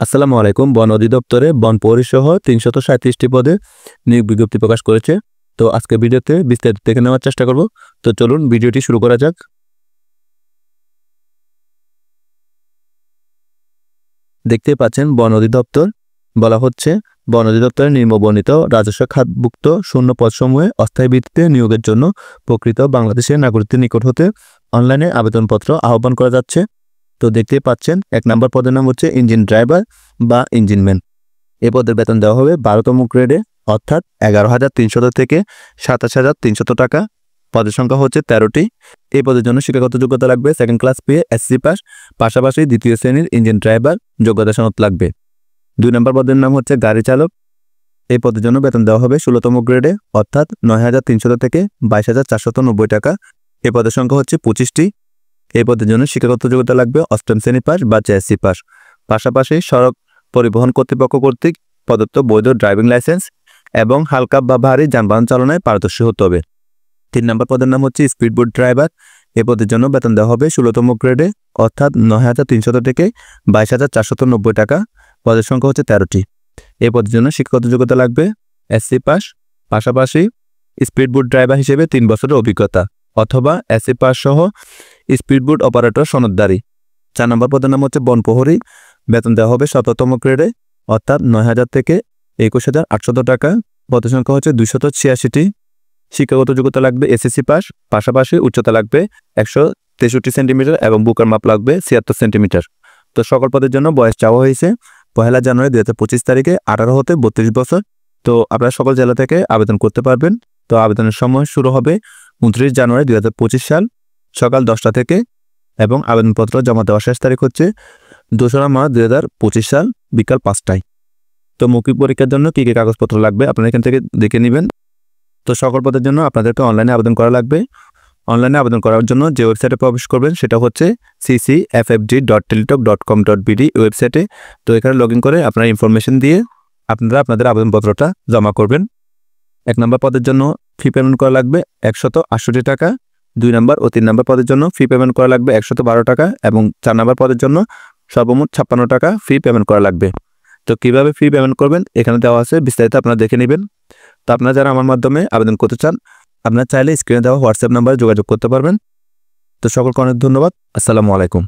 আসসালামু আলাইকুম। বন অধিদপ্তরে বন পরিসহ ৩৩৭টি পদে নিয়োগ বিজ্ঞপ্তি প্রকাশ করেছে। তো আজকে ভিডিওতে বিস্তারিত দেখে নেওয়ার চেষ্টা করব। তো চলুন ভিডিওটি শুরু করা যাক। দেখতে পাচ্ছেন বন অধিদপ্তর বলা হচ্ছে বন অধিদপ্তরের নিম্নবর্ণিত রাজস্ব খাতভুক্ত শূন্য পদসমূহে অস্থায়ী ভিত্তিতে নিয়োগের জন্য প্রকৃত বাংলাদেশের নাগরিকদের নিকট হতে অনলাইনে আবেদনপত্র আহ্বান করা যাচ্ছে। তো দেখতেই পাচ্ছেন ১ নম্বর পদের নাম হচ্ছে ইঞ্জিন ড্রাইভার বা ইঞ্জিনম্যান। এ পদের বেতন দেওয়া হবে ১২তম গ্রেডে অর্থাৎ ১১,৩০০ থেকে ২৭,৩০০ টাকা। পদের সংখ্যা হচ্ছে ১৩টি। এই পদের জন্য শিক্ষাগত যোগ্যতা লাগবে সেকেন্ড ক্লাস পেয়ে এসসি পাস, পাশাপাশি দ্বিতীয় শ্রেণীর ইঞ্জিন ড্রাইভার যোগ্যতা সনদ লাগবে। ২ নম্বর পদের নাম হচ্ছে গাড়ি চালক। এই পদের জন্য বেতন দেওয়া হবে ১৬তম গ্রেডে অর্থাৎ ৯,৩০০ থেকে ২২,৪৯০ টাকা। এই পদের সংখ্যা হচ্ছে ২৫টি। এই পদের জন্য শিক্ষাগত যোগ্যতা লাগবে অষ্টম শ্রেণী পাস বা জেএসসি পাস, পাশাপাশি সড়ক পরিবহন কর্তৃপক্ষ কর্তৃক প্রদত্ত বৈধ ড্রাইভিং লাইসেন্স এবং হালকা বা ভারী যানবাহন চালনায় পারদর্শী হতে হবে। ৩ নম্বর পদের নাম হচ্ছে স্পিডবোট ড্রাইভার। এই পদের জন্য বেতন দেওয়া হবে ১৬তম গ্রেডে অর্থাৎ ৯,৩০০ থেকে ২২,৪৯০ টাকা। পদের সংখ্যা হচ্ছে ১৩টি। এই পদের জন্য শিক্ষাগত যোগ্যতা লাগবে এসসি পাস, পাশাপাশি স্পিডবোট ড্রাইভার হিসেবে ৩ বছরের অভিজ্ঞতা অথবা এসসি পাস সহ স্পিডবোট অপারেটর সনদধারী। ৪ নম্বর পদের নাম হচ্ছে বনপ্রহরী। বেতন দেওয়া হবে ১৭তম গ্রেডে অর্থাৎ ৯,০০০ থেকে ২১,৮০০ টাকা। পদের সংখ্যা হচ্ছে ২৮৬টি। শিক্ষাগত যোগ্যতা লাগবে এসএসসি পাস, পাশাপাশি উচ্চতা লাগবে ১৬৩ সেন্টিমিটার এবং বুকের মাপ লাগবে ৭৬ সেন্টিমিটার। তো সকল পদের জন্য বয়স চাওয়া হয়েছে ১ জানুয়ারি ২০২৫ তারিখে ১৮ হতে ৩২ বছর। তো আপনারা সকল জেলা থেকে আবেদন করতে পারবেন। তো আবেদনের সময় শুরু হবে ২৯ জানুয়ারি ২০২৫ সাল সকাল ১০টা থেকে এবং আবেদনপত্র জমা দেওয়ার শেষ তারিখ হচ্ছে ২রা মার্চ ২০২৫ সাল বিকাল ৫টায়। তো মৌখিক পরীক্ষার জন্য কী কী কাগজপত্র লাগবে আপনারা এখান থেকে দেখে নেবেন। তো সকল পদের জন্য আপনাদেরকে অনলাইনে আবেদন করা লাগবে। অনলাইনে আবেদন করার জন্য যে ওয়েবসাইটে প্রবেশ করবেন সেটা হচ্ছে ccffg.teletalk.com.bd ওয়েবসাইটে। তো এখানে লগ ইন করে আপনার ইনফরমেশন দিয়ে আপনারা আপনাদের আবেদনপত্রটা জমা করবেন। ১ নম্বর পদের জন্য ফি পেমেন্ট করা লাগবে ১৬৮ টাকা। ২ নম্বর ও ৩ নম্বর পদের জন্য ফি পেমেন্ট করা লাগবে ১১২ টাকা এবং ৪ নম্বর পদের জন্য সর্বমোট ৫৬ টাকা ফি পেমেন্ট করা লাগবে। তো কীভাবে ফি পেমেন্ট করবেন এখানে দেওয়া আছে, বিস্তারিত আপনারা দেখে নেবেন। তো আপনারা যারা আমার মাধ্যমে আবেদন করতে চান আপনারা চাইলে স্ক্রিনে দেওয়া হোয়াটসঅ্যাপ নাম্বারে যোগাযোগ করতে পারবেন। তো সকলকে অনেক ধন্যবাদ। আসসালামু আলাইকুম।